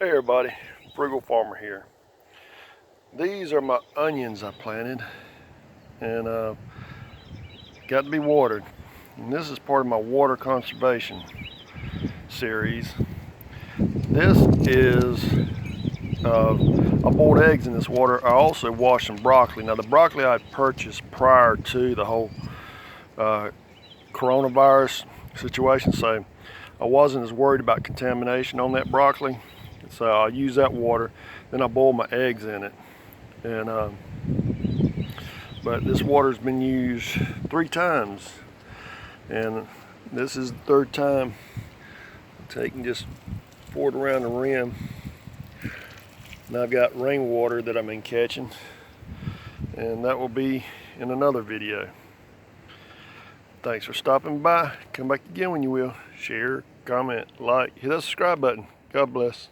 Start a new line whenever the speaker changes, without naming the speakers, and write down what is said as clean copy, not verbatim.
Hey everybody, Frugal Farmer here. These are my onions I planted and got to be watered. And this is part of my water conservation series. This is, I boiled eggs in this water. I also washed some broccoli. Now the broccoli I purchased prior to the whole coronavirus situation, so I wasn't as worried about contamination on that broccoli. So I use that water, then I boil my eggs in it. And but this water's been used 3 times, and this is the 3rd time. Take and just pour it around the rim. Now I've got rainwater that I've been catching, and that will be in another video. Thanks for stopping by. Come back again when you will. Share, comment, like, hit that subscribe button. God bless.